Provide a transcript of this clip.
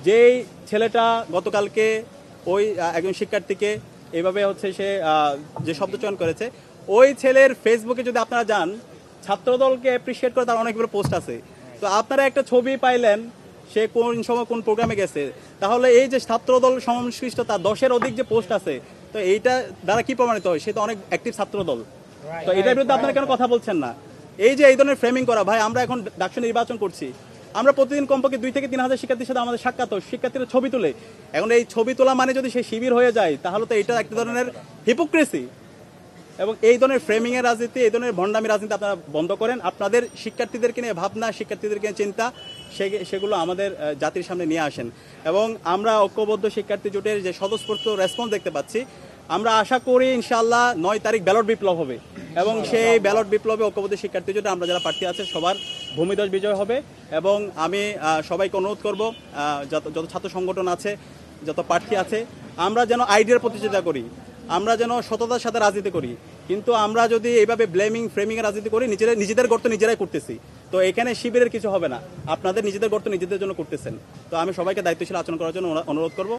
যেই ছেলেটা গতকালকে ওই একজন শিক্ষার্থীকে এইভাবে হচ্ছে সে যে শব্দ চয়ন করেছে, ওই ছেলের ফেসবুকে যদি আপনারা যান, ছাত্রদলকে অ্যাপ্রিসিয়েট করে তার অনেকগুলো পোস্ট আছে। তো আপনারা একটা ছবি পাইলেন সে কোন সময় কোন প্রোগ্রামে গেছে, তাহলে এই যে ছাত্রদল সংশ্লিষ্ট তার 10-এর অধিক যে পোস্ট আছে, তো এইটা দ্বারা কি প্রমাণিত হয়? সে তো অনেক অ্যাক্টিভ ছাত্রদল। তো এটার বিরুদ্ধে আপনারা কেন কথা বলছেন না? এই যে এই ধরনের ফ্রেমিং করা, ভাই আমরা এখন ডাকসু নির্বাচন করছি, আমরা প্রতিদিন কমপক্ষে 2 থেকে 3 হাজার শিক্ষার্থীর সাথে আমাদের সাক্ষাৎ, শিক্ষার্থীরা ছবি তুলে। এখন এই ছবি তোলা মানে যদি সে শিবির হয়ে যায়, তাহলে তো এটা একটা ধরনের হিপোক্রেসি। এবং এই ধরনের ফ্রেমিং এর রাজনীতি, এই ধরনের ভণ্ডামি রাজনীতি আপনারা বন্ধ করেন। আপনাদের শিক্ষার্থীদেরকে নিয়ে ভাবনা, শিক্ষার্থীদেরকে নিয়ে চিন্তা, সেগুলো আমাদের জাতির সামনে নিয়ে আসেন। এবং আমরা ঐক্যবদ্ধ শিক্ষার্থী জোটের যে স্বতঃস্ফূর্ত রেসপন্স দেখতে পাচ্ছি, আমরা আশা করি ইনশাআল্লাহ 9 তারিখ ব্যালট বিপ্লব হবে এবং সেই ব্যালট বিপ্লবে ঐক্যবদ্ধ শিক্ষার্থী জোটে আমরা যারা প্রার্থী আছে সবার ভূমিধ্বস বিজয় হবে। এবং আমি সবাইকে অনুরোধ করব, যত ছাত্র সংগঠন আছে, যত প্রার্থী আছে, আমরা যেন আইডিয়ার প্রতিযোগিতা করি, আমরা যেন সততার সাথে রাজনীতি করি। কিন্তু আমরা যদি এইভাবে ব্লেমিং ফ্রেমিং এর রাজনীতি করি, নিজেদের গর্ত নিজেরাই করতেছি। তো এখানে শিবিরের কিছু হবে না, আপনাদের নিজেদের গর্ত নিজেদের জন্য করতেছেন। তো আমি সবাইকে দায়িত্বশীল আচরণ করার জন্য অনুরোধ করব।